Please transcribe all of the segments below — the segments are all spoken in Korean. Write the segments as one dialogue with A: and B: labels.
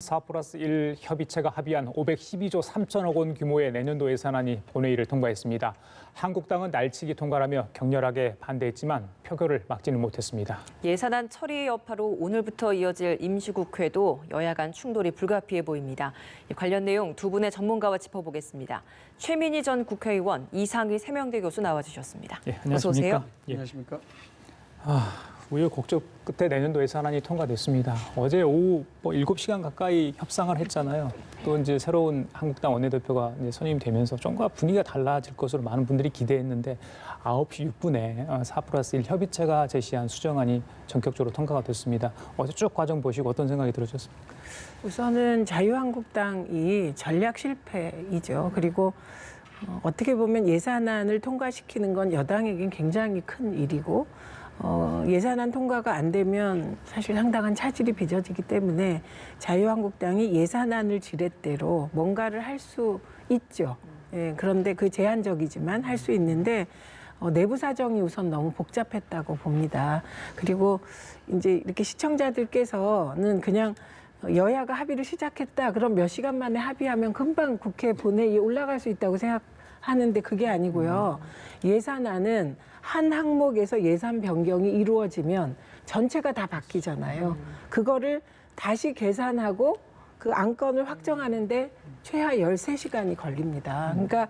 A: 4+1 협의체가 합의한 512조 3천억 원 규모의 내년도 예산안이 본회의를 통과했습니다. 한국당은 날치기 통과라며 격렬하게 반대했지만 표결을 막지는 못했습니다.
B: 예산안 처리 여파로 오늘부터 이어질 임시국회도 여야 간 충돌이 불가피해 보입니다. 관련 내용 두 분의 전문가와 짚어보겠습니다. 최민희 전 국회의원, 이상희 세명대 교수 나와주셨습니다.
A: 안녕하십니까?
B: 어서 오세요.
C: 안녕하십니까?
A: 우여곡절 끝에 내년도 예산안이 통과됐습니다. 어제 오후 7시간 가까이 협상을 했잖아요. 또 이제 새로운 한국당 원내대표가 이제 선임이 되면서 좀과 분위기가 달라질 것으로 많은 분들이 기대했는데 9시 6분에 4+1 협의체가 제시한 수정안이 전격적으로 통과가 됐습니다. 어제 쭉 과정 보시고 어떤 생각이 들으셨습니까?
D: 우선은 자유한국당이 전략 실패이죠. 그리고 어떻게 보면 예산안을 통과시키는 건 여당에겐 굉장히 큰 일이고 예산안 통과가 안 되면 사실 상당한 차질이 빚어지기 때문에 자유한국당이 예산안을 지렛대로 뭔가를 할 수 있죠. 예, 그런데 그 제한적이지만 할 수 있는데 내부 사정이 우선 너무 복잡했다고 봅니다. 그리고 이제 이렇게 시청자들께서는 그냥 여야가 합의를 시작했다. 그럼 몇 시간 만에 합의하면 금방 국회 본회의에 올라갈 수 있다고 생각하는데 그게 아니고요. 예산안은 한 항목에서 예산 변경이 이루어지면 전체가 다 바뀌잖아요. 그거를 다시 계산하고 그 안건을 확정하는데 최하 13시간이 걸립니다. 그러니까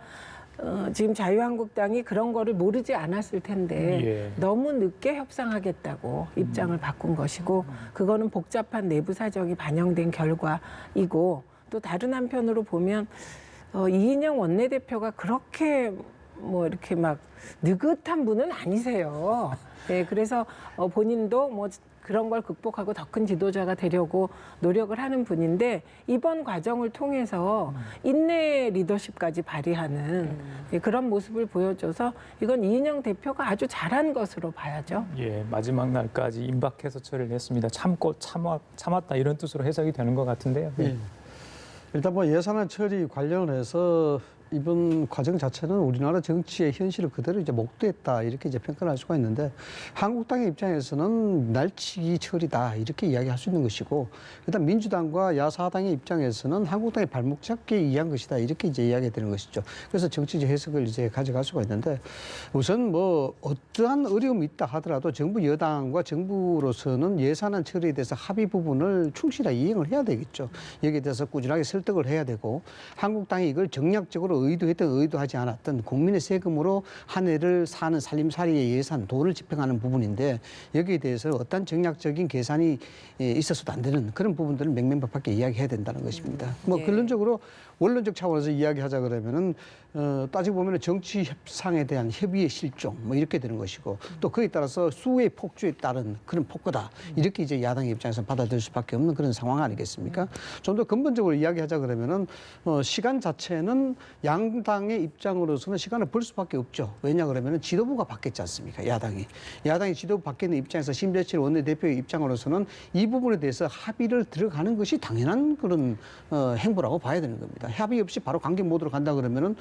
D: 지금 자유한국당이 그런 거를 모르지 않았을 텐데 너무 늦게 협상하겠다고 입장을 바꾼 것이고 그거는 복잡한 내부 사정이 반영된 결과이고 또 다른 한편으로 보면 이인영 원내대표가 그렇게 이렇게 막 느긋한 분은 아니세요. 네, 그래서 본인도 그런 걸 극복하고 더 큰 지도자가 되려고 노력을 하는 분인데 이번 과정을 통해서 인내 리더십까지 발휘하는 그런 모습을 보여줘서 이건 이인영 대표가 아주 잘한 것으로 봐야죠.
A: 마지막 날까지 임박해서 처리를 했습니다. 참고 참았다 이런 뜻으로 해석이 되는 것 같은데요.
C: 일단 예산안 처리 관련해서 이번 과정 자체는 우리나라 정치의 현실을 그대로 이제 목도했다 이렇게 이제 평가를 할 수가 있는데 한국당의 입장에서는 날치기 처리다 이렇게 이야기할 수 있는 것이고 일단 민주당과 야사당의 입장에서는 한국당의 발목 잡기에 의한 것이다 이렇게 이제 이야기가 되는 것이죠. 그래서 정치적 해석을 이제 가져갈 수가 있는데 우선 어떠한 어려움이 있다 하더라도 정부 여당과 정부로서는 예산안 처리에 대해서 합의 부분을 충실하게 이행을 해야 되겠죠. 여기에 대해서 꾸준하게 설득을 해야 되고 한국당이 이걸 정략적으로 의도했든 의도하지 않았든 국민의 세금으로 한 해를 사는 살림살이의 예산, 돈을 집행하는 부분인데 여기에 대해서 어떤 정략적인 계산이 있어서도 안 되는 그런 부분들을 명명백백하게 이야기해야 된다는 것입니다. 결론적으로 원론적 차원에서 이야기하자 그러면은 따지고 보면은 정치 협상에 대한 협의의 실종 이렇게 되는 것이고 또 그에 따라서 수의 폭주에 따른 그런 폭거다 이렇게 이제 야당의 입장에서 받아들일 수밖에 없는 그런 상황 아니겠습니까? 좀 더 근본적으로 이야기하자 그러면은 시간 자체는 양당의 입장으로서는 시간을 벌 수밖에 없죠. 왜냐 그러면은 지도부가 바뀌었지 않습니까? 야당이 지도부 바뀌는 입장에서 심재철 원내대표의 입장으로서는 이 부분에 대해서 합의를 들어가는 것이 당연한 그런 행보라고 봐야 되는 겁니다. 합의 없이 바로 관계 모드로 간다 그러면은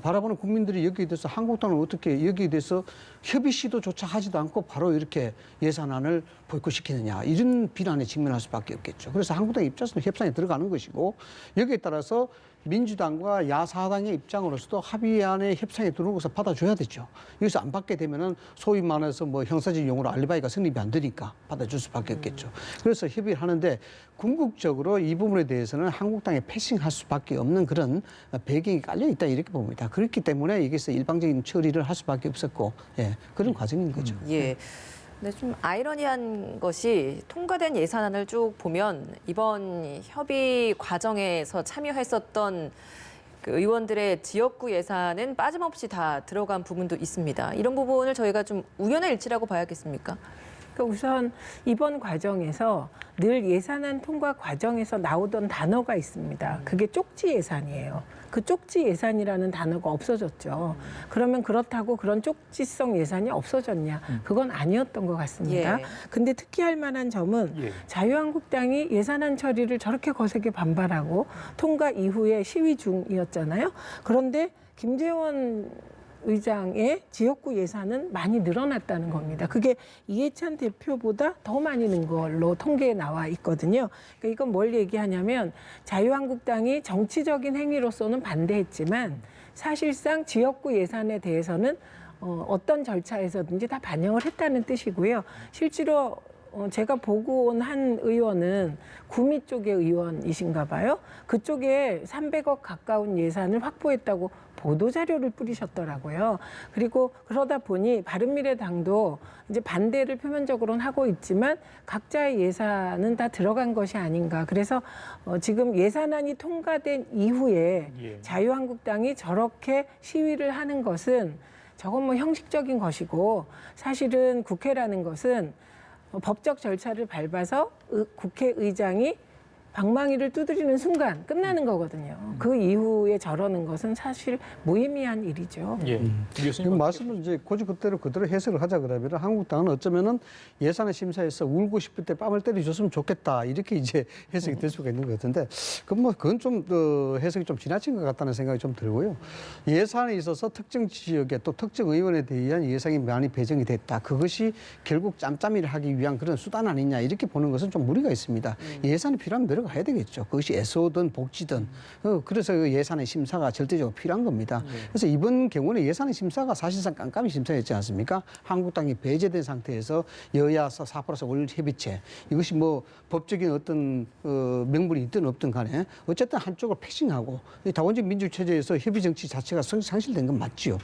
C: 바라보는 국민들이 여기에 대해서 한국당은 어떻게 여기에 대해서 협의 시도조차 하지도 않고 바로 이렇게 예산안을 보이콧시키느냐 이런 비난에 직면할 수밖에 없겠죠. 그래서 한국당 입장에서는 협상에 들어가는 것이고 여기에 따라서 민주당과 야사당의 입장으로서도 합의안에 협상에 들어오는 것을 받아줘야 되죠. 여기서 안 받게 되면은 소위 말해서 형사적 용어로 알리바이가 성립이 안 되니까 받아줄 수밖에 없겠죠. 그래서 협의를 하는데 궁극적으로 이 부분에 대해서는 한국당에 패싱할 수밖에 없는 그런 배경이 깔려 있다 이렇게 봅니다. 그렇기 때문에 여기서 일방적인 처리를 할 수밖에 없었고 그런 과정인 거죠.
B: 근데 좀 아이러니한 것이 통과된 예산안을 쭉 보면 이번 협의 과정에서 참여했었던 그 의원들의 지역구 예산은 빠짐없이 다 들어간 부분도 있습니다. 이런 부분을 저희가 좀 우연의 일치라고 봐야겠습니까?
D: 그러니까 우선 이번 과정에서 늘 예산안 통과 과정에서 나오던 단어가 있습니다. 그게 쪽지 예산이에요. 그 쪽지 예산이라는 단어가 없어졌죠. 그러면 그렇다고 그런 쪽지성 예산이 없어졌냐? 그건 아니었던 것 같습니다. 근데 특히 할 만한 점은 자유한국당이 예산안 처리를 저렇게 거세게 반발하고 통과 이후에 시위 중이었잖아요. 그런데 김재원 의장의 지역구 예산은 많이 늘어났다는 겁니다. 그게 이해찬 대표보다 더 많이 는 걸로 통계에 나와 있거든요. 그러니까 이건 뭘 얘기하냐면 자유한국당이 정치적인 행위로서는 반대했지만 사실상 지역구 예산에 대해서는 어떤 절차에서든지 다 반영을 했다는 뜻이고요. 실제로 제가 보고 온 한 의원은 구미 쪽의 의원이신가 봐요. 그쪽에 300억 가까운 예산을 확보했다고 보도자료를 뿌리셨더라고요. 그리고 그러다 보니 바른미래당도 이제 반대를 표면적으로는 하고 있지만 각자의 예산은 다 들어간 것이 아닌가. 그래서 지금 예산안이 통과된 이후에 자유한국당이 저렇게 시위를 하는 것은 저건 뭐 형식적인 것이고 사실은 국회라는 것은 법적 절차를 밟아서 국회의장이 방망이를 두드리는 순간 끝나는 거거든요. 그 이후에 저러는 것은 사실 무의미한 일이죠.
A: 예.
C: 지금 말씀을 이제 그대로 해석을 하자 그러면 한국당은 어쩌면은 예산의 심사에서 울고 싶을 때 뺨을 때려줬으면 좋겠다 이렇게 이제 해석이 될 수가 있는 것 같은데 그건 좀 해석이 좀 지나친 것 같다는 생각이 좀 들고요. 예산에 있어서 특정 지역에 또 특정 의원에 대한 예산이 많이 배정이 됐다. 그것이 결국 짬짬이를 하기 위한 그런 수단 아니냐 이렇게 보는 것은 좀 무리가 있습니다. 예산이 필요하면 들어가야 되겠죠. 그것이 애소든 복지든. 그래서 그 예산의 심사가 절대적으로 필요한 겁니다. 그래서 이번 경우는 예산의 심사가 사실상 깜깜이 심사였지 않습니까? 한국당이 배제된 상태에서 여야서 4+5 협의체. 이것이 뭐 법적인 어떤 명분이 있든 없든 간에 어쨌든 한쪽을 패싱하고 다원적 민주체제에서 협의 정치 자체가 상실된 건 맞지요.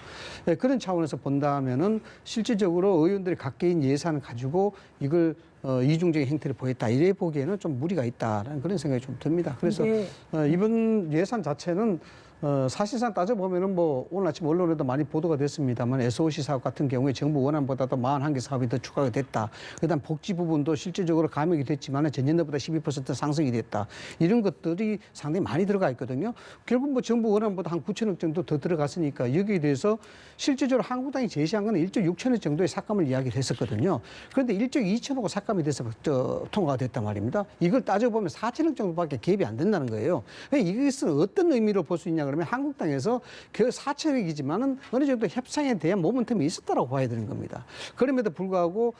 C: 그런 차원에서 본다면은 실질적으로 의원들이 갖게 예산을 가지고 이걸 이중적인 행태를 보였다. 이래 보기에는 좀 무리가 있다라는 그런 생각이 좀 듭니다. 그래서 이번 예산 자체는 사실상 따져보면은 뭐 오늘 아침 언론에도 많이 보도가 됐습니다만 SOC 사업 같은 경우에 정부 원안보다도 41개 사업이 더 추가가 됐다. 그다음 복지 부분도 실질적으로 감액이 됐지만 전년도보다 12% 상승이 됐다. 이런 것들이 상당히 많이 들어가 있거든요. 결국 뭐 정부 원안보다 한 9천억 정도 더 들어갔으니까 여기에 대해서 실질적으로 한국당이 제시한 건 1조 6천억 정도의 삭감을 이야기를 했었거든요. 그런데 1조 2천억 삭감이 돼서 통과가 됐단 말입니다. 이걸 따져보면 4천억 정도밖에 갭이 안 된다는 거예요. 이것은 어떤 의미로 볼 수 있냐 그러면 한국당에서 그 4천억이지만은 어느 정도 협상에 대한 모멘텀이 있었다라고 봐야 되는 겁니다. 그럼에도 불구하고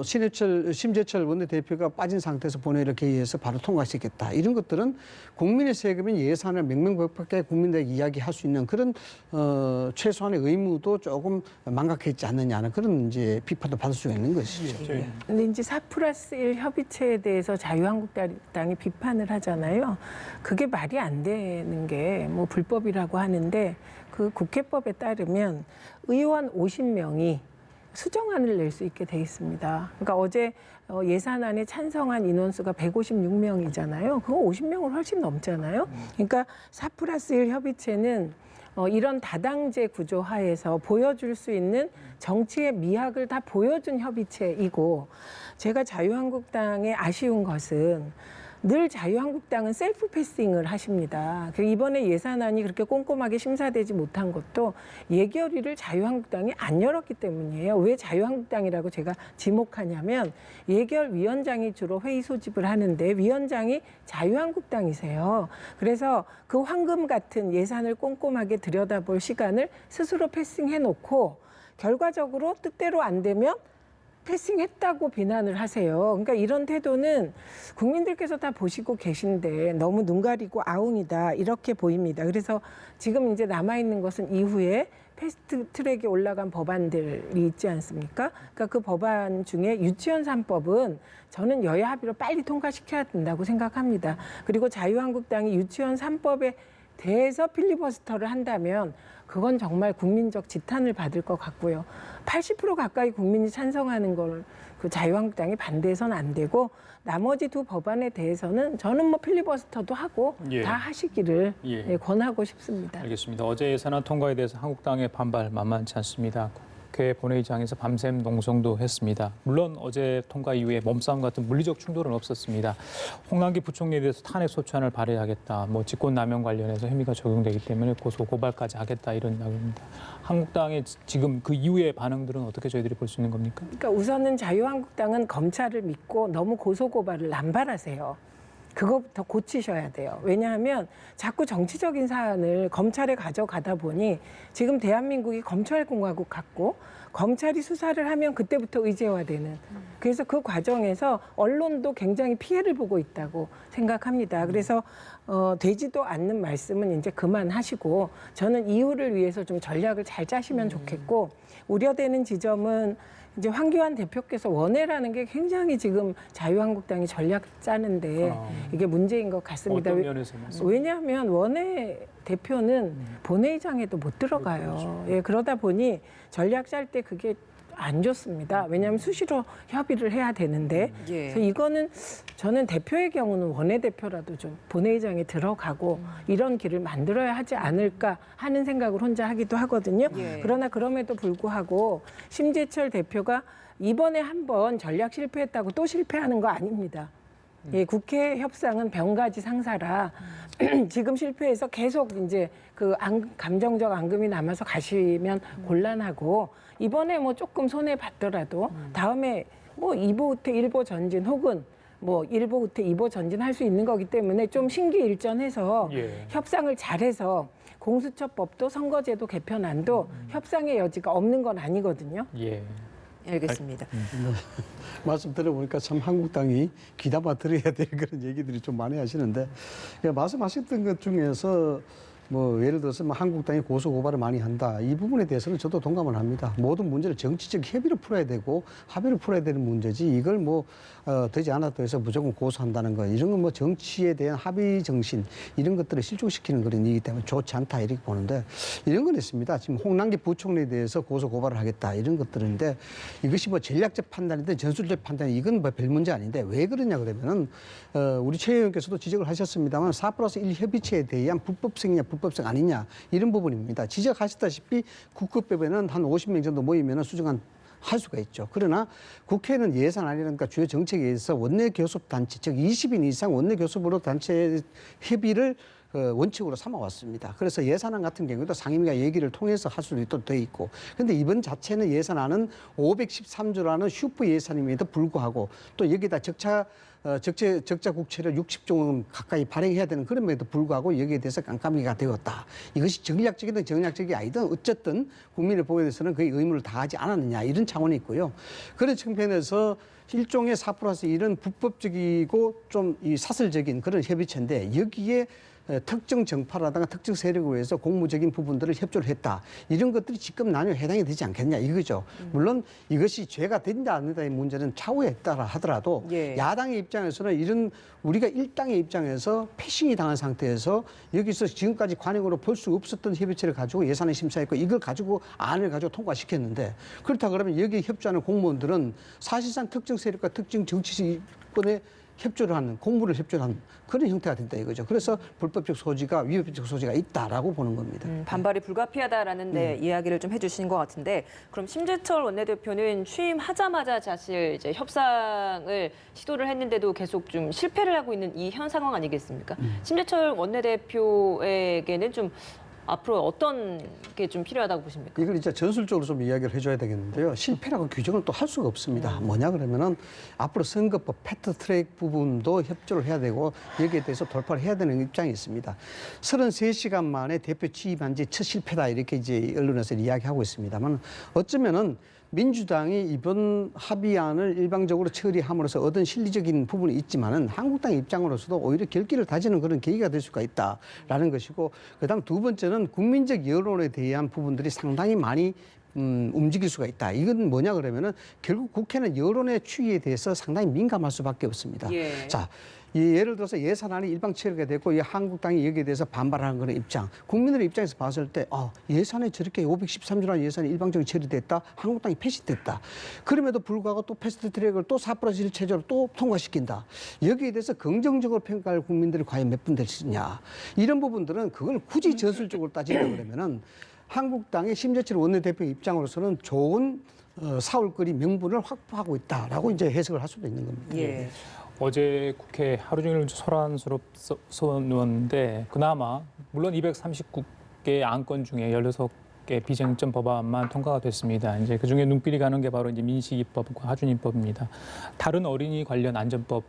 C: 심재철 원내대표가 빠진 상태에서 본회의를 개의해서 바로 통과시켰다. 이런 것들은 국민의 세금인 예산을 명명백백하게 국민들에게 이야기할 수 있는 그런 최소한의 의무도 조금 망각했지 않느냐는 그런 이제 비판도 받을 수가 있는 것이죠.
D: 근데 이제 4+1 협의체에 대해서 자유한국당이 비판을 하잖아요. 그게 말이 안 되는 게 뭐 불법이라고 하는데 그 국회법에 따르면 의원 50명이 수정안을 낼 수 있게 돼 있습니다. 그러니까 어제 예산안에 찬성한 인원수가 156명이잖아요. 그거 50명을 훨씬 넘잖아요. 그러니까 4+1 협의체는 이런 다당제 구조 하에서 보여줄 수 있는 정치의 미학을 다 보여준 협의체이고 제가 자유한국당의 아쉬운 것은 늘 자유한국당은 셀프 패싱을 하십니다. 이번에 예산안이 그렇게 꼼꼼하게 심사되지 못한 것도 예결위를 자유한국당이 안 열었기 때문이에요. 왜 자유한국당이라고 제가 지목하냐면 예결위원장이 주로 회의 소집을 하는데 위원장이 자유한국당이세요. 그래서 그 황금 같은 예산을 꼼꼼하게 들여다볼 시간을 스스로 패싱해놓고 결과적으로 뜻대로 안 되면 패싱했다고 비난을 하세요. 그러니까 이런 태도는 국민들께서 다 보시고 계신데 너무 눈 가리고 아웅이다 이렇게 보입니다. 그래서 지금 이제 남아있는 것은 이후에 패스트 트랙에 올라간 법안들이 있지 않습니까? 그러니까 그 법안 중에 유치원 3법은 저는 여야 합의로 빨리 통과시켜야 된다고 생각합니다. 그리고 자유한국당이 유치원 3법에 대해서 필리버스터를 한다면 그건 정말 국민적 지탄을 받을 것 같고요. 80% 가까이 국민이 찬성하는 걸 그 자유한국당이 반대해서는 안 되고 나머지 두 법안에 대해서는 저는 뭐 필리버스터도 하고 다 하시기를 권하고 싶습니다.
A: 알겠습니다. 어제 예산안 통과에 대해서 한국당의 반발 만만치 않습니다. 국회 본회의장에서 밤샘 농성도 했습니다. 물론 어제 통과 이후에 몸싸움 같은 물리적 충돌은 없었습니다. 홍남기 부총리에 대해서 탄핵 소추안을 발의하겠다. 뭐 직권남용 관련해서 혐의가 적용되기 때문에 고소 고발까지 하겠다 이런 이야기입니다. 한국당의 지금 그 이후의 반응들은 어떻게 저희들이 볼 수 있는 겁니까?
D: 그러니까 우선은 자유한국당은 검찰을 믿고 너무 고소 고발을 남발하세요. 그거부터 고치셔야 돼요. 왜냐하면 자꾸 정치적인 사안을 검찰에 가져가다 보니 지금 대한민국이 검찰공화국 같고 검찰이 수사를 하면 그때부터 의제화되는. 그래서 그 과정에서 언론도 굉장히 피해를 보고 있다고 생각합니다. 그래서 되지도 않는 말씀은 이제 그만하시고 저는 이후를 위해서 좀 전략을 잘 짜시면 좋겠고 우려되는 지점은 이제 황교안 대표께서 원외라는 게 굉장히 지금 자유한국당이 전략 짜는데 이게 문제인 것 같습니다.
A: 어떤 면에서 말씀?
D: 왜냐하면 원외 대표는 본회의장에도 못 들어가요. 예, 그러다 보니 전략 짤 때 그게 안 좋습니다. 왜냐하면 수시로 협의를 해야 되는데
B: 예.
D: 그래서 이거는 저는 대표의 경우는 원내대표라도 좀 본회의장에 들어가고 이런 길을 만들어야 하지 않을까 하는 생각을 혼자 하기도 하거든요.
B: 예.
D: 그러나 그럼에도 불구하고 심재철 대표가 이번에 한번 전략 실패했다고 또 실패하는 거 아닙니다. 예, 국회 협상은 병가지 상사라 지금 실패해서 계속 이제 그 감정적 앙금이 남아서 가시면 곤란하고 이번에 뭐 조금 손해 봤더라도 다음에 뭐 2보 후퇴 1보 전진 혹은 뭐 1보 후퇴 2보 전진 할 수 있는 거기 때문에 좀 신기일전해서
A: 예.
D: 협상을 잘해서 공수처법도 선거제도 개편안도 협상의 여지가 없는 건 아니거든요.
A: 예.
B: 알겠습니다.
C: 말씀 들어보니까 참 한국당이 귀담아 들어야 될 그런 얘기들이 좀 많이 하시는데 말씀하셨던 것 중에서 뭐 예를 들어서 뭐 한국당이 고소 고발을 많이 한다 이 부분에 대해서는 저도 동감을 합니다. 모든 문제를 정치적 협의로 풀어야 되고 합의로 풀어야 되는 문제지 이걸 뭐 되지 않았다고 해서 무조건 고소한다는 거 이런 건 뭐 정치에 대한 합의 정신 이런 것들을 실종시키는 그런 일이기 때문에 좋지 않다 이렇게 보는데 이런 건 있습니다. 지금 홍남기 부총리에 대해서 고소 고발을 하겠다 이런 것들인데 이것이 뭐 전략적 판단이든 전술적 판단 이건 뭐 별 문제 아닌데 왜 그러냐 그러면은 우리 최 의원께서도 지적을 하셨습니다만 4+1 협의체에 대한 불법성이냐 불법성 아니냐 이런 부분입니다. 지적하셨다시피 국급법에는 한 50명 정도 모이면 수정한 할 수가 있죠. 그러나 국회는 예산안이라든가 주요 정책에 의해서 원내 교섭 단체, 즉 20인 이상 원내 교섭으로 단체 협의를 원칙으로 삼아왔습니다. 그래서 예산안 같은 경우도 상임위가 얘기를 통해서 할 수도 또 돼 있고. 그런데 이번 자체는 예산안은 513조라는 슈퍼 예산임에도 불구하고 또 여기다 적자 국채를 60조 원 가까이 발행해야 되는 그럼에도 불구하고 여기에 대해서 깜깜이가 되었다. 이것이 전략적이든 정략적이 아니든 어쨌든 국민의 보호에 대해서는 그의 의무를 다하지 않았느냐 이런 차원이 있고요. 그런 측면에서 일종의 4+1은 불법적이고 좀 이 사설적인 그런 협의체인데 여기에 특정 정파라든가 특정 세력에 의해서 공무적인 부분들을 협조를 했다. 이런 것들이 직급 나뉘어 해당이 되지 않겠냐 이거죠. 물론 이것이 죄가 된다 안 된다의 문제는 차후에 있다라 하더라도
B: 예.
C: 야당의 입장에서는 이런 우리가 일당의 입장에서 패싱이 당한 상태에서 여기서 지금까지 관행으로 볼 수 없었던 협의체를 가지고 예산을 심사했고 이걸 가지고 안을 가지고 통과시켰는데 그렇다 그러면 여기에 협조하는 공무원들은 사실상 특정 세력과 특정 정치권에 협조를 하는 공무를 협조를 하는 그런 형태가 된다 이거죠. 그래서 불법적 소지가 위법적 소지가 있다라고 보는 겁니다.
B: 반발이 불가피하다라는 데 이야기를 좀 해주신 것 같은데 그럼 심재철 원내대표는 취임하자마자 사실 이제 협상을 시도를 했는데도 계속 좀 실패를 하고 있는 이 현 상황 아니겠습니까? 심재철 원내대표에게는 좀 앞으로 어떤 게 좀 필요하다고 보십니까?
C: 이걸 이제 전술적으로 좀 이야기를 해줘야 되겠는데요. 실패라고 규정을 또 할 수가 없습니다. 뭐냐 그러면은 앞으로 선거법 패스트트랙 부분도 협조를 해야 되고 여기에 대해서 돌파를 해야 되는 입장이 있습니다. 33시간 만에 대표 취임한 지 첫 실패다 이렇게 이제 언론에서 이야기하고 있습니다만 어쩌면은 민주당이 이번 합의안을 일방적으로 처리함으로써 얻은 실리적인 부분이 있지만은 한국당의 입장으로서도 오히려 결기를 다지는 그런 계기가 될 수가 있다라는 것이고 그다음 두 번째는 국민적 여론에 대한 부분들이 상당히 많이 움직일 수가 있다. 이건 뭐냐 그러면은 결국 국회는 여론의 추이에 대해서 상당히 민감할 수밖에 없습니다.
B: 예.
C: 자, 예를 들어서 예산안이 일방 처리가 됐고 이 한국당이 여기에 대해서 반발하는 그런 입장. 국민들의 입장에서 봤을 때 예산에 저렇게 513조라는 예산이 일방적으로 처리됐다. 한국당이 패시됐다. 그럼에도 불구하고 또 패스트트랙을 또 4+1 체제로 또 통과시킨다. 여기에 대해서 긍정적으로 평가할 국민들이 과연 몇 분 되시냐. 이런 부분들은 그걸 굳이 전술적으로 따지려 그러면은 한국당의 심재철 원내대표 입장으로서는 좋은 사올거리 명분을 확보하고 있다라고 이제 해석을 할 수도 있는 겁니다.
B: 예.
A: 어제 국회 하루 종일 소란스럽었는데 그나마 물론 239개 안건 중에 16개 비쟁점 법안만 통과가 됐습니다. 이제 그 중에 눈길이 가는 게 바로 이제 민식이법과 하준임법입니다. 다른 어린이 관련 안전법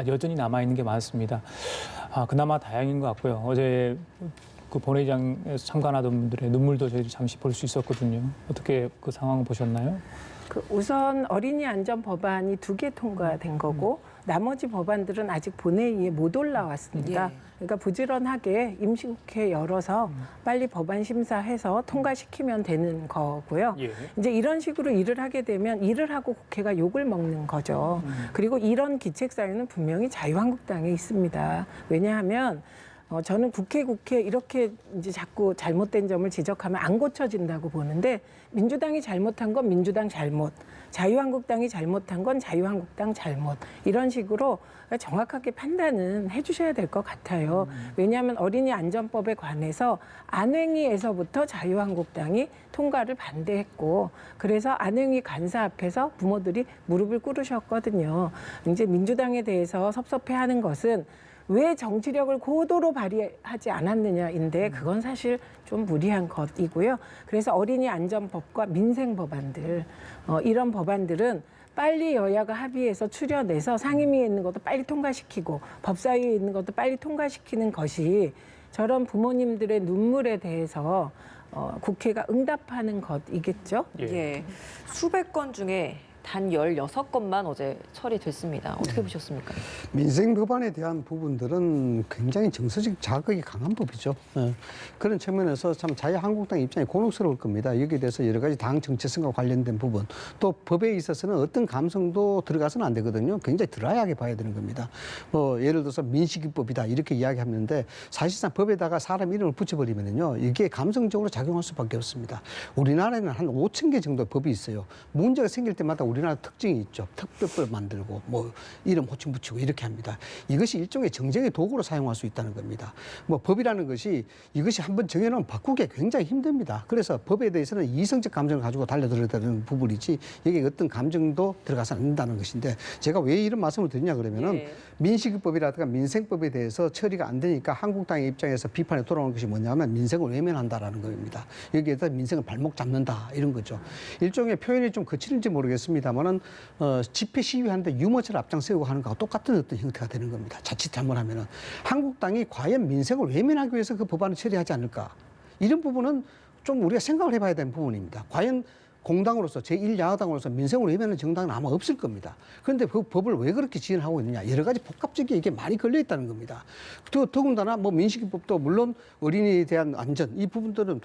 A: 여전히 남아 있는 게 많습니다. 그나마 다행인 것 같고요. 어제 그 본회의장에서 참관하던 분들의 눈물도 저희 잠시 볼 수 있었거든요. 어떻게 그 상황 보셨나요?
D: 우선 어린이 안전 법안이 2개 통과된 거고 나머지 법안들은 아직 본회의에 못 올라왔습니다.
B: 예.
D: 그러니까 부지런하게 임시국회 열어서 빨리 법안 심사해서 통과시키면 되는 거고요.
A: 예.
D: 이제 이런 식으로 일을 하게 되면 일을 하고 국회가 욕을 먹는 거죠. 그리고 이런 기책 사유는 분명히 자유한국당에 있습니다. 왜냐하면 저는 국회 이렇게 이제 자꾸 잘못된 점을 지적하면 안 고쳐진다고 보는데 민주당이 잘못한 건 민주당 잘못, 자유한국당이 잘못한 건 자유한국당 잘못 이런 식으로 정확하게 판단은 해주셔야 될 것 같아요. 왜냐하면 어린이 안전법에 관해서 안행위에서부터 자유한국당이 통과를 반대했고 그래서 안행위 간사 앞에서 부모들이 무릎을 꿇으셨거든요. 이제 민주당에 대해서 섭섭해하는 것은 왜 정치력을 고도로 발휘하지 않았느냐인데 그건 사실 좀 무리한 것이고요. 그래서 어린이 안전법과 민생 법안들 이런 법안들은 빨리 여야가 합의해서 추려내서 상임위에 있는 것도 빨리 통과시키고 법사위에 있는 것도 빨리 통과시키는 것이 저런 부모님들의 눈물에 대해서 국회가 응답하는 것이겠죠.
B: 예. 수백 건 중에 단 16건만 어제 처리됐습니다. 어떻게 보셨습니까?
C: 민생 법안에 대한 부분들은 굉장히 정서적 자극이 강한 법이죠. 그런 측면에서 참 자유한국당 입장이 곤혹스러울 겁니다. 여기에 대해서 여러 가지 당 정체성과 관련된 부분, 또 법에 있어서는 어떤 감성도 들어가서는 안 되거든요. 굉장히 드라이하게 봐야 되는 겁니다. 예를 들어서 민식이법이다 이렇게 이야기하는데 사실상 법에다가 사람 이름을 붙여버리면요, 이게 감성적으로 작용할 수밖에 없습니다. 우리나라에는 한 5천 개 정도 법이 있어요. 문제가 생길 때마다 우리나라 특징이 있죠. 특별법 만들고 이름 호칭 붙이고 이렇게 합니다. 이것이 일종의 정쟁의 도구로 사용할 수 있다는 겁니다. 법이라는 것이 이것이 한번 정해놓으면 바꾸기가 굉장히 힘듭니다. 그래서 법에 대해서는 이성적 감정을 가지고 달려들어야 되는 부분이지 여기에 어떤 감정도 들어가서 안 된다는 것인데 제가 왜 이런 말씀을 드리냐 그러면은 민식이법이라든가 민생법에 대해서 처리가 안 되니까 한국당의 입장에서 비판에 돌아오는 것이 뭐냐면 민생을 외면한다라는 겁니다. 여기에다 민생을 발목 잡는다 이런 거죠. 일종의 표현이 좀 거칠은지 모르겠습니다만은 집회 시위하는데 유모차를 앞장세우고 하는 거하고 똑같은 어떤 형태가 되는 겁니다. 자칫 잘못하면은 한국당이 과연 민생을 외면하기 위해서 그 법안을 처리하지 않을까? 이런 부분은 좀 우리가 생각을 해봐야 되는 부분입니다. 과연 공당으로서 제1야당으로서 민생을 외면하는 정당은 아마 없을 겁니다. 그런데 그 법을 왜 그렇게 지원하고 있느냐? 여러 가지 복합적인 이게 많이 걸려 있다는 겁니다. 더군다나 민식이법도 물론 어린이에 대한 안전 이 부분들은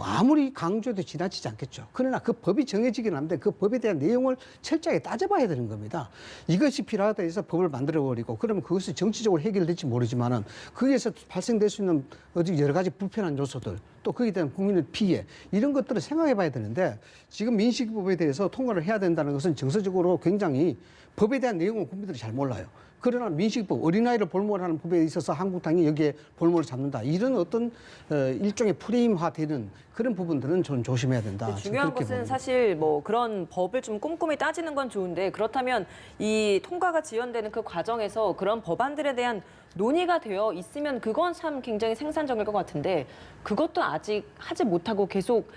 C: 아무리 강조해도 지나치지 않겠죠. 그러나 그 법이 정해지긴 한데 그 법에 대한 내용을 철저하게 따져봐야 되는 겁니다. 이것이 필요하다 해서 법을 만들어버리고 그러면 그것이 정치적으로 해결될지 모르지만은 거기에서 발생될 수 있는 여러 가지 불편한 요소들 또 거기에 대한 국민의 피해 이런 것들을 생각해 봐야 되는데 지금 민식이법에 대해서 통과를 해야 된다는 것은 정서적으로 굉장히 법에 대한 내용을 국민들이 잘 몰라요. 그러나 민식이법, 어린아이를 볼모하는 법에 있어서 한국당이 여기에 볼모를 잡는다. 이런 어떤 일종의 프레임화되는 그런 부분들은 저는 조심해야 된다.
B: 중요한 것은 사실 그런 법을 좀 꼼꼼히 따지는 건 좋은데 그렇다면 이 통과가 지연되는 그 과정에서 그런 법안들에 대한 논의가 되어 있으면 그건 참 굉장히 생산적일 것 같은데 그것도 아직 하지 못하고 계속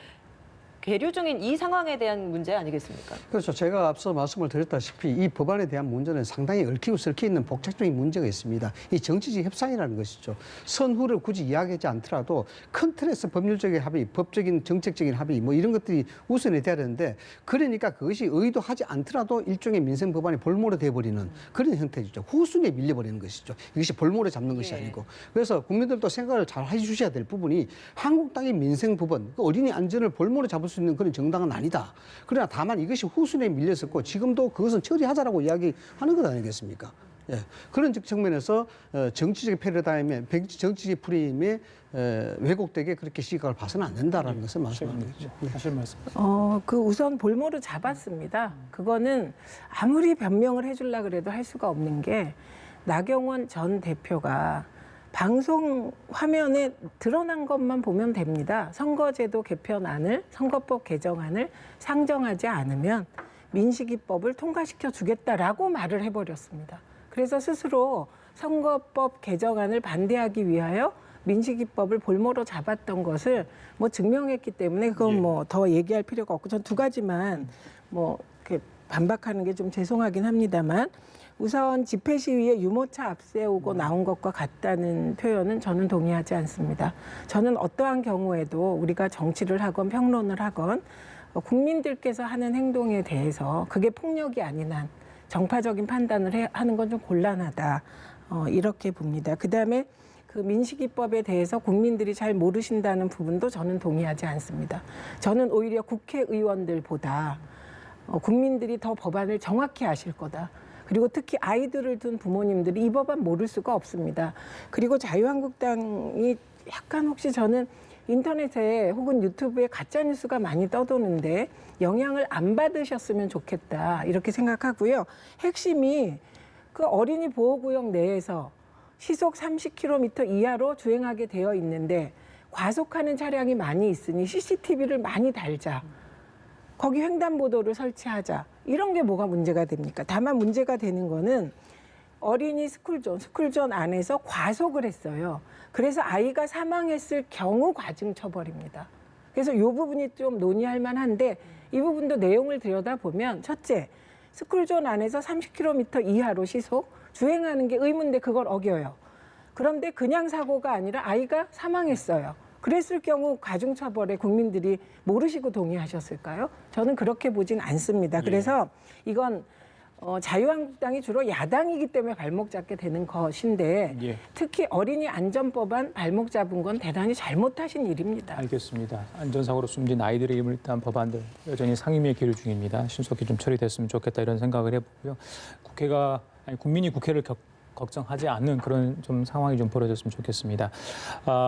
B: 계류 중인 이 상황에 대한 문제 아니겠습니까?
C: 그렇죠. 제가 앞서 말씀을 드렸다시피 이 법안에 대한 문제는 상당히 얽히고 설켜 있는 복잡적인 문제가 있습니다. 이 정치적 협상이라는 것이죠. 선후를 굳이 이야기하지 않더라도 큰 틀에서 법률적인 합의, 법적인 정책적인 합의 이런 것들이 우선이 돼야 되는데 그러니까 그것이 의도하지 않더라도 일종의 민생 법안이 볼모로 돼버리는 그런 형태죠. 후순위에 밀려버리는 것이죠. 이것이 볼모로 잡는 것이 아니고. 그래서 국민들도 생각을 잘 해주셔야 될 부분이 한국당의 민생 법안, 그 어린이 안전을 볼모로 잡을 수 있는 그런 정당은 아니다. 그러나 다만 이것이 후순위에 밀렸었고 지금도 그것은 처리하자라고 이야기하는 것 아니겠습니까? 예. 그런 측면에서 정치적 패러다임에 정치적 프레임에 왜곡되게 그렇게 시각을 봐서는 안 된다라는 것을 말씀하는 거죠.
A: 사실 말씀.
D: 우선 볼모를 잡았습니다. 그거는 아무리 변명을 해주려 그래도 할 수가 없는 게 나경원 전 대표가 방송 화면에 드러난 것만 보면 됩니다. 선거제도 개편안을, 선거법 개정안을 상정하지 않으면 민식이법을 통과시켜 주겠다라고 말을 해버렸습니다. 그래서 스스로 선거법 개정안을 반대하기 위하여 민식이법을 볼모로 잡았던 것을 증명했기 때문에 그건 더 얘기할 필요가 없고 전 두 가지만 이렇게 반박하는 게 좀 죄송하긴 합니다만 우선 집회 시위에 유모차 앞세우고 나온 것과 같다는 표현은 저는 동의하지 않습니다. 저는 어떠한 경우에도 우리가 정치를 하건 평론을 하건 국민들께서 하는 행동에 대해서 그게 폭력이 아닌 한 정파적인 판단을 하는 건 좀 곤란하다. 이렇게 봅니다. 그다음에 그 민식이법에 대해서 국민들이 잘 모르신다는 부분도 저는 동의하지 않습니다. 저는 오히려 국회의원들보다 국민들이 더 법안을 정확히 아실 거다. 그리고 특히 아이들을 둔 부모님들이 이 법안 모를 수가 없습니다. 그리고 자유한국당이 약간 혹시 저는 인터넷에 혹은 유튜브에 가짜뉴스가 많이 떠도는데 영향을 안 받으셨으면 좋겠다. 이렇게 생각하고요. 핵심이 그 어린이 보호구역 내에서 시속 30km 이하로 주행하게 되어 있는데 과속하는 차량이 많이 있으니 CCTV를 많이 달자. 거기 횡단보도를 설치하자. 이런 게 뭐가 문제가 됩니까? 다만 문제가 되는 거는 어린이 스쿨존 안에서 과속을 했어요. 그래서 아이가 사망했을 경우 과징처벌입니다. 그래서 이 부분이 좀 논의할 만한데 이 부분도 내용을 들여다보면 첫째, 스쿨존 안에서 30km 이하로 시속 주행하는 게 의무인데 그걸 어겨요. 그런데 그냥 사고가 아니라 아이가 사망했어요. 그랬을 경우 가중처벌에 국민들이 모르시고 동의하셨을까요? 저는 그렇게 보진 않습니다. 그래서 이건 자유한국당이 주로 야당이기 때문에 발목 잡게 되는 것인데 특히 어린이 안전법안 발목 잡은 건 대단히 잘못하신 일입니다.
A: 알겠습니다. 안전사고로 숨진 아이들의 이름을 딴 법안들 여전히 상임위에 계류 중입니다. 신속히 좀 처리됐으면 좋겠다 이런 생각을 해보고요. 국민이 국회를 걱정하지 않는 그런 좀 상황이 좀 벌어졌으면 좋겠습니다.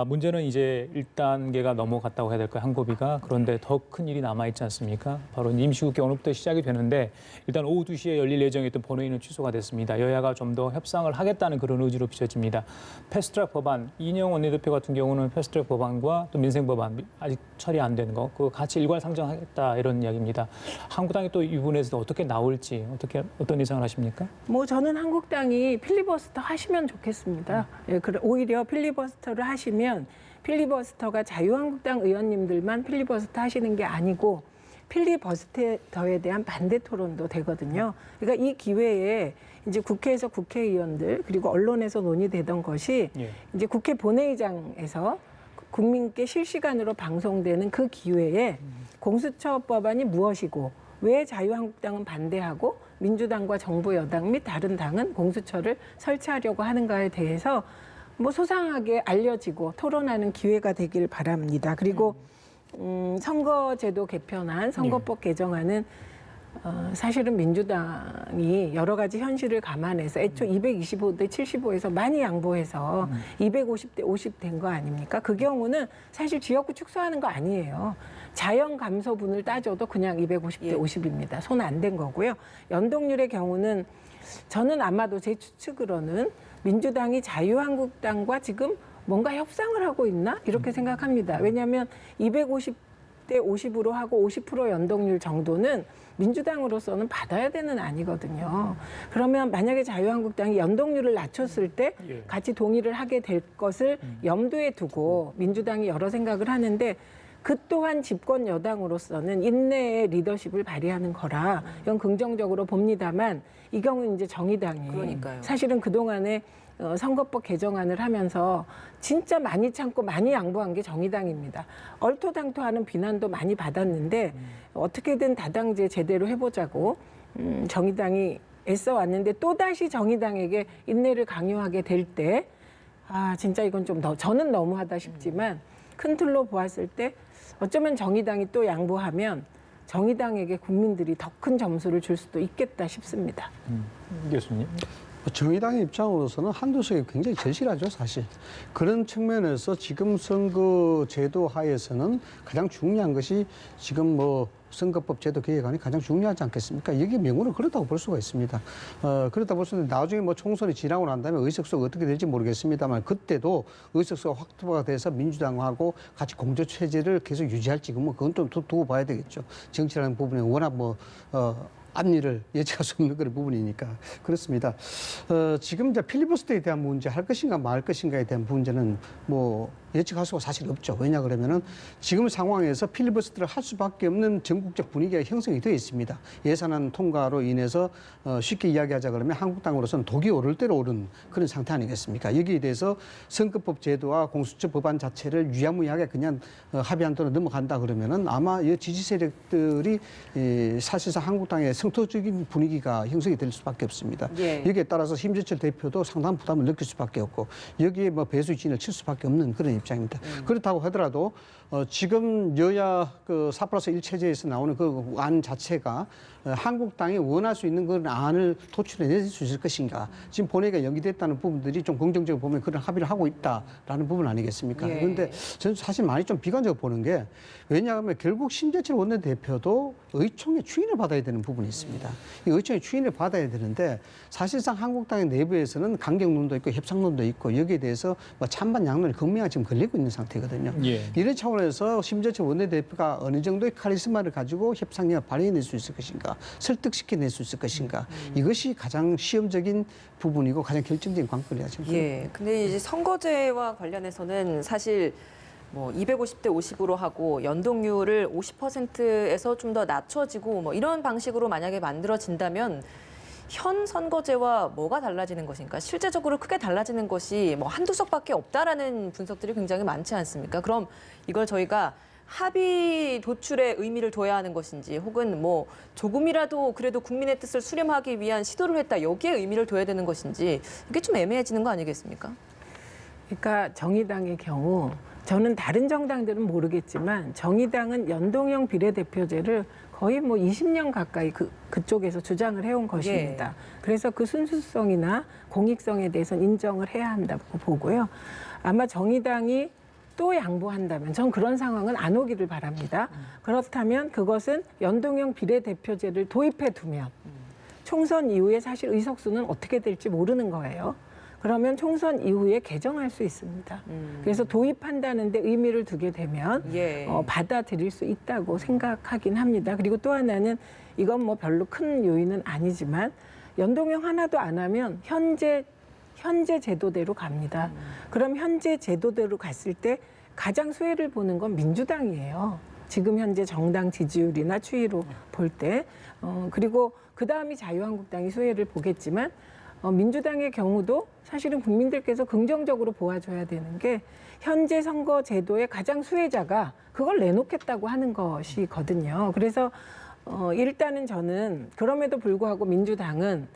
A: 문제는 이제 1단계가 넘어갔다고 해야 될까요? 항고비가. 그런데 더 큰 일이 남아있지 않습니까? 바로 임시국회 오늘부터 시작이 되는데 일단 오후 2시에 열릴 예정이었던 본회의는 취소가 됐습니다. 여야가 좀 더 협상을 하겠다는 그런 의지로 비춰집니다. 패스트트랙 법안, 이인영 원내대표 같은 경우는 패스트트랙 법안과 또 민생 법안 아직 처리 안 된 거, 그거 같이 일괄 상정하겠다 이런 이야기입니다. 한국당이 또 이 부분에서 어떻게 나올지 어떤 예상을 하십니까?
D: 저는 한국당이 필리버스터 하시면 좋겠습니다. 예, 오히려 필리버스터를 하시면 필리버스터가 자유한국당 의원님들만 필리버스터 하시는 게 아니고 필리버스터에 대한 반대 토론도 되거든요. 그러니까 이 기회에 이제 국회에서 국회의원들 그리고 언론에서 논의되던 것이 이제 국회 본회의장에서 국민께 실시간으로 방송되는 그 기회에 공수처법안이 무엇이고 왜 자유한국당은 반대하고 민주당과 정부 여당 및 다른 당은 공수처를 설치하려고 하는가에 대해서 소상하게 알려지고 토론하는 기회가 되길 바랍니다. 그리고 선거제도 개편안, 선거법 개정안은 사실은 민주당이 여러 가지 현실을 감안해서 애초 225대 75에서 많이 양보해서 250대 50 된 거 아닙니까? 그 경우는 사실 지역구 축소하는 거 아니에요. 자연 감소분을 따져도 그냥 250대 50입니다. 손 안 댄 거고요. 연동률의 경우는 저는 아마도 제 추측으로는 민주당이 자유한국당과 지금 뭔가 협상을 하고 있나? 이렇게 생각합니다. 왜냐하면 250대 50으로 하고 50% 연동률 정도는 민주당으로서는 받아야 되는 아니거든요. 그러면 만약에 자유한국당이 연동률을 낮췄을 때 같이 동의를 하게 될 것을 염두에 두고 민주당이 여러 생각을 하는데 그 또한 집권 여당으로서는 인내의 리더십을 발휘하는 거라 이건 긍정적으로 봅니다만 이 경우는 이제 정의당이
B: 그러니까요.
D: 사실은 그동안에 선거법 개정안을 하면서 진짜 많이 참고 많이 양보한 게 정의당입니다. 얼토당토하는 비난도 많이 받았는데 어떻게든 다당제 제대로 해보자고 정의당이 애써 왔는데 또다시 정의당에게 인내를 강요하게 될 때 진짜 이건 좀 저는 너무하다 싶지만 큰 틀로 보았을 때 어쩌면 정의당이 또 양보하면 정의당에게 국민들이 더 큰 점수를 줄 수도 있겠다 싶습니다.
A: 교수님.
C: 정의당의 입장으로서는 한도석이 굉장히 절실하죠, 사실. 그런 측면에서 지금 선거 제도 하에서는 가장 중요한 것이 지금 선거법 제도 개혁안이 가장 중요하지 않겠습니까? 여기 명분은 그렇다고 볼 수가 있습니다. 그렇다 볼 수 있는데 나중에 총선이 지나고 난 다음에 의석수가 어떻게 될지 모르겠습니다만 그때도 의석수가 확보가 돼서 민주당하고 같이 공조체제를 계속 유지할지 그건 좀 두고 봐야 되겠죠. 정치라는 부분에 워낙 앞일을 예측할 수 없는 그런 부분이니까 그렇습니다. 지금 이제 필리버스터에 대한 문제 할 것인가 말 것인가에 대한 문제는 뭐 예측할 수가 사실 없죠. 왜냐 그러면은 지금 상황에서 필리버스터를 할 수밖에 없는 전국적 분위기가 형성이 되어 있습니다. 예산안 통과로 인해서 쉽게 이야기하자 그러면 한국당으로서는 독이 오를 대로 오른 그런 상태 아니겠습니까? 여기에 대해서 선거법 제도와 공수처 법안 자체를 유야무야하게 그냥 합의안으로 넘어간다 그러면은 아마 이 지지 세력들이 사실상 한국당의 성토적인 분위기가 형성이 될 수밖에 없습니다.
B: 예.
C: 여기에 따라서 심재철 대표도 상당한 부담을 느낄 수밖에 없고 여기에 뭐 배수진을 칠 수밖에 없는 그런 입장입니다. 그렇다고 하더라도 지금 여야 그 4+1 체제에서 나오는 그 안 자체가 한국당이 원할 수 있는 그런 안을 도출해낼 수 있을 것인가. 지금 본회의가 연기됐다는 부분들이 좀 긍정적으로 보면 그런 합의를 하고 있다라는 부분 아니겠습니까?
B: 예.
C: 그런데 저는 사실 많이 좀 비관적으로 보는 게 왜냐하면 결국 심재철 원내대표도 의총의 추인을 받아야 되는 부분이 있습니다. 이 의총의 추인을 받아야 되는데 사실상 한국당의 내부에서는 강경론도 있고 협상론도 있고 여기에 대해서 뭐 찬반 양론이 극명하게 지금 걸리고 있는 상태거든요.
A: 예.
C: 이런 차원에서 심재철 원내대표가 어느 정도의 카리스마를 가지고 협상력을 발휘해낼 수 있을 것인가, 설득시켜낼 수 있을 것인가, 이것이 가장 시험적인 부분이고 가장 결정적인 관건이라 지금.
B: 예. 근데 이제 선거제와 관련해서는 사실 뭐 250대 50으로 하고 연동률을 50%에서 좀 더 낮춰지고 뭐 이런 방식으로 만약에 만들어진다면 현 선거제와 뭐가 달라지는 것인가? 실제적으로 크게 달라지는 것이 뭐 한두 석밖에 없다라는 분석들이 굉장히 많지 않습니까? 그럼 이걸 저희가 합의 도출에 의미를 둬야 하는 것인지 혹은 뭐 조금이라도 그래도 국민의 뜻을 수렴하기 위한 시도를 했다. 여기에 의미를 둬야 되는 것인지 이게 좀 애매해지는 거 아니겠습니까?
D: 그러니까 정의당의 경우 저는 다른 정당들은 모르겠지만 정의당은 연동형 비례대표제를 거의 뭐 20년 가까이 그쪽에서 주장을 해온 것입니다. 그래서 그 순수성이나 공익성에 대해서는 인정을 해야 한다고 보고요. 아마 정의당이 또 양보한다면 전 그런 상황은 안 오기를 바랍니다. 그렇다면 그것은 연동형 비례대표제를 도입해 두면 총선 이후에 사실 의석수는 어떻게 될지 모르는 거예요. 그러면 총선 이후에 개정할 수 있습니다. 그래서 도입한다는 데 의미를 두게 되면
B: 예.
D: 받아들일 수 있다고 생각하긴 합니다. 그리고 또 하나는 이건 뭐 별로 큰 요인은 아니지만 연동형 하나도 안 하면 현재 제도대로 갑니다. 그럼 현재 제도대로 갔을 때 가장 수혜를 보는 건 민주당이에요. 지금 현재 정당 지지율이나 추이로 볼 때. 그리고 그다음이 자유한국당이 수혜를 보겠지만 민주당의 경우도 사실은 국민들께서 긍정적으로 보아줘야 되는 게 현재 선거 제도의 가장 수혜자가 그걸 내놓겠다고 하는 것이거든요. 그래서 일단은 저는 그럼에도 불구하고 민주당은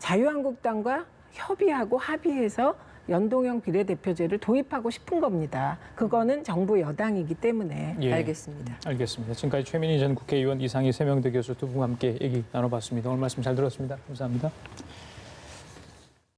D: 자유한국당과 협의하고 합의해서 연동형 비례대표제를 도입하고 싶은 겁니다. 그거는 정부 여당이기 때문에.
A: 예.
B: 알겠습니다.
A: 알겠습니다. 지금까지 최민희 전 국회의원, 이상희 세명대 교수 두 분과 함께 얘기 나눠봤습니다. 오늘 말씀 잘 들었습니다. 감사합니다.